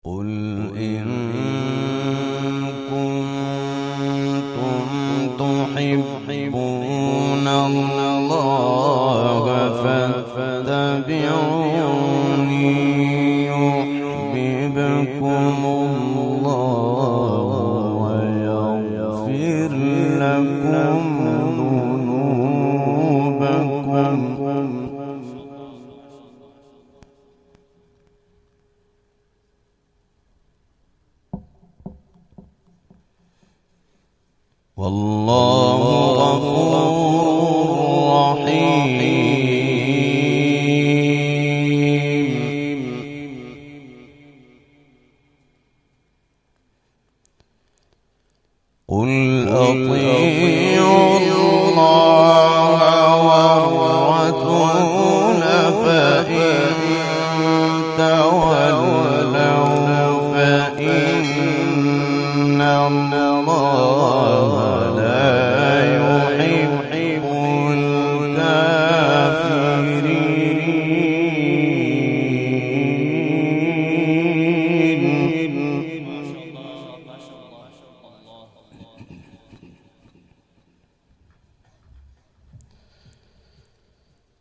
قل إن كنتم تحبون الله فاتبعوني يحببكم الله ويغفر لكم ذنوبكم. والله غفور رحيم. قل أطيعوا الله والرسول فإن تولوا فإن الله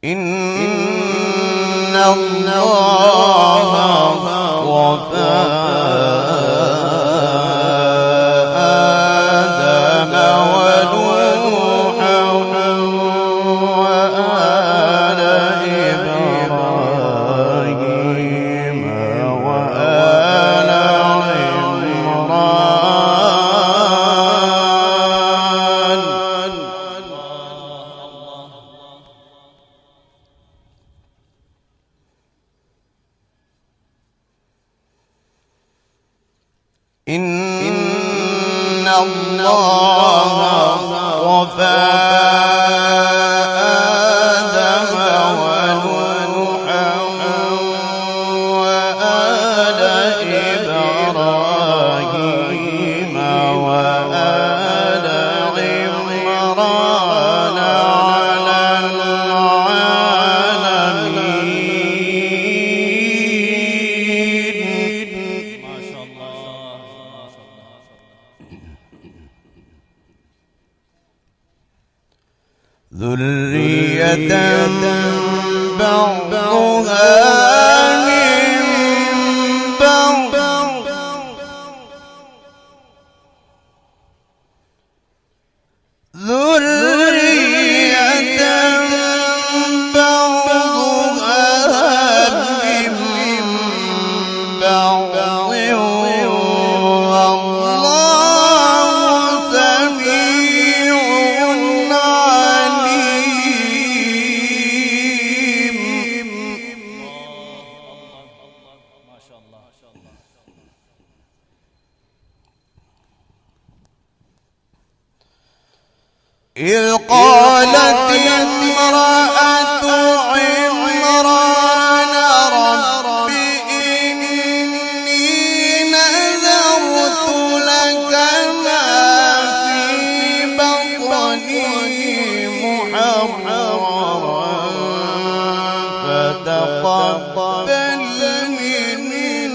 إن الله اصطفى آدم ونوحا وآل إبراهيم وآل عمران. إن الله اصطفى آدم ونوحا وآل إبراهيم وآل عمران على العالمين. ما شاء الله. ذرية بعضها من بعض ذرية بعضها من بعض والله سميع إذ قالت امرأة عمران رب إني نذرت لك ما في بطني محررا فتقبل مني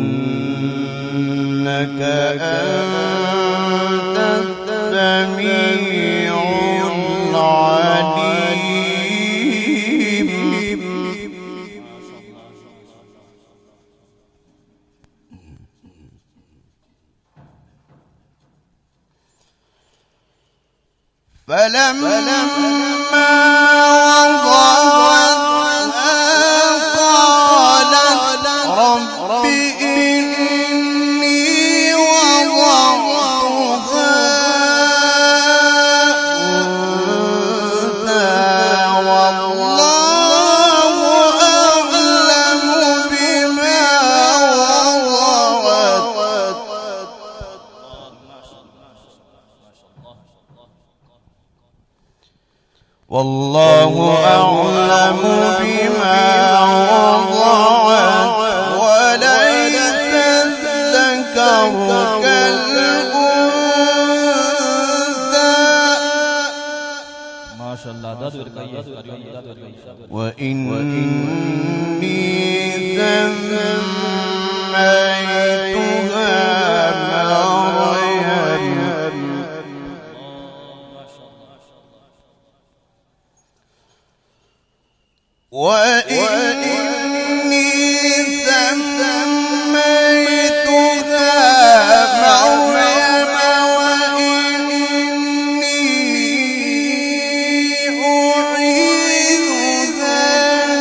إنك أنت السميع العليم. فلما وضعتها قالت رب إني وضعتها أنثى والله أعلم بما وضعت والله أعلم بما وضعت وليس الذكر كالأنثى شاء الله دادو ركاي وإني سميتها مريم وإني سميتها مريم وإني أعيذها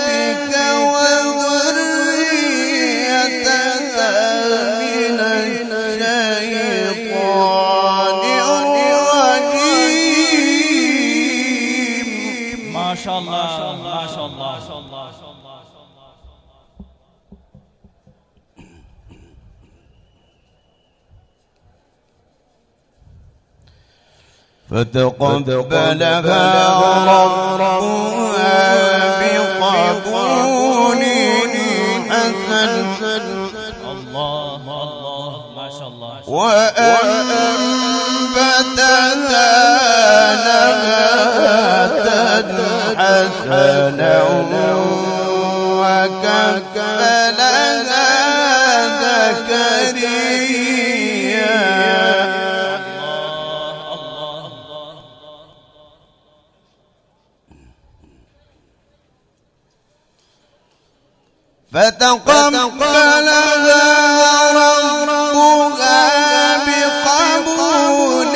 بك وذريتها من الشيطان الرجيم. ما شاء الله ما شاء الله. فتقبلها ربها بقبول حسن الله الله ما شاء الله. وأنبتها نباتا حسنا وكفلها زكريا فتقبلها ربها بقبول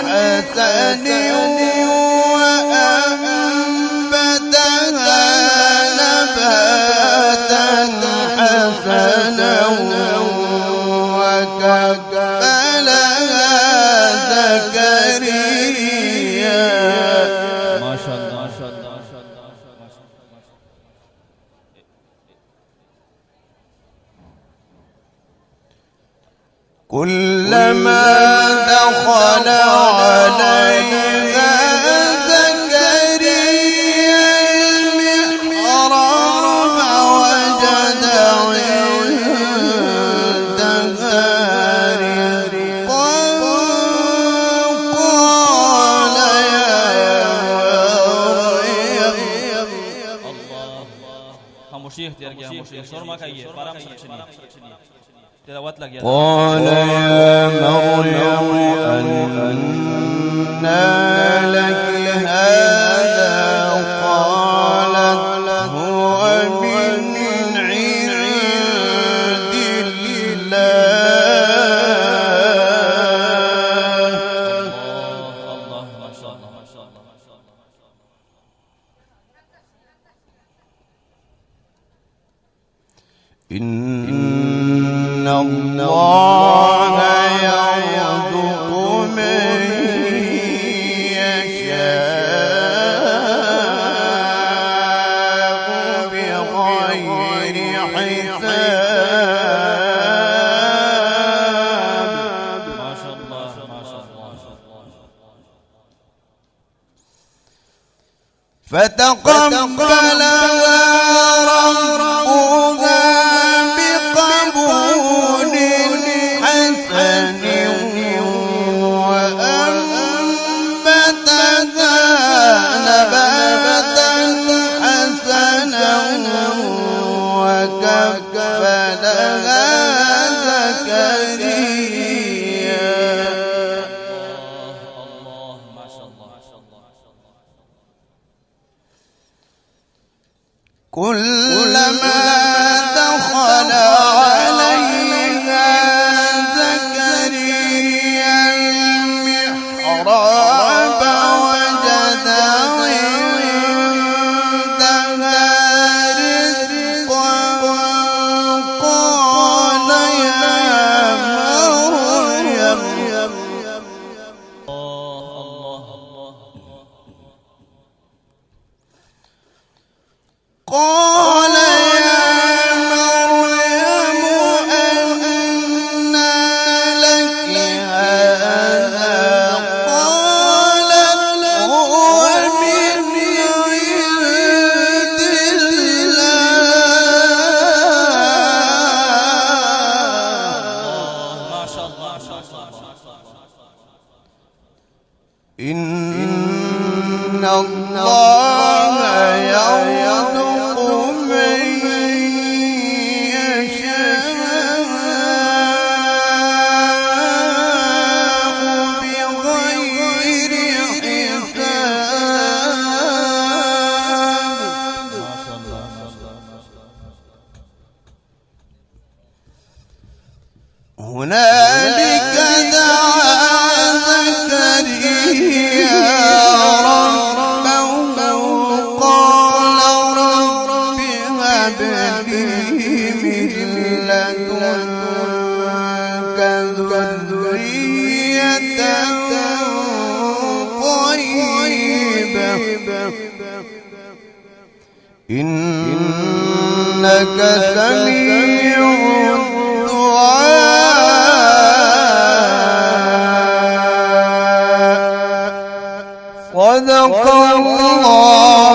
حسن وأنبتها نباتا حسنا وكفلها زكريا. ما شاء الله ما شاء الله. كلما دخل عليها زكريا المحراب وجد عندها رزقا قال يا مريم. الله خاموشی اختیار کیا خاموشی شور ما کھائیے آرام سے سنیے تلاوت لگ گیا. قال يا مريم أنى لك هذا قالت هو من عند الله ما شاء الله ما شاء الله. إن الله يرزق من يشاء بغير حساب. ما شاء الله ما شاء الله. فتقبلها ربها بقبول حسن وأنبتها نباتا حسنا وكفلها زكريا. الله ما شاء الله. كلما دخل عليها زكريا المحراب وجد عندها رزقا قال يا مريم. قال يا مريم أنى لك هذا قالت هو من عند الله. ما شاء الله ما شاء الله. إن الله يرزق من يشاء بغير حساب. هنالك دعا زكريا ربه قال رب هب لي من لدنك ذرية طيبة إنك سميع الدعاء. صدق الله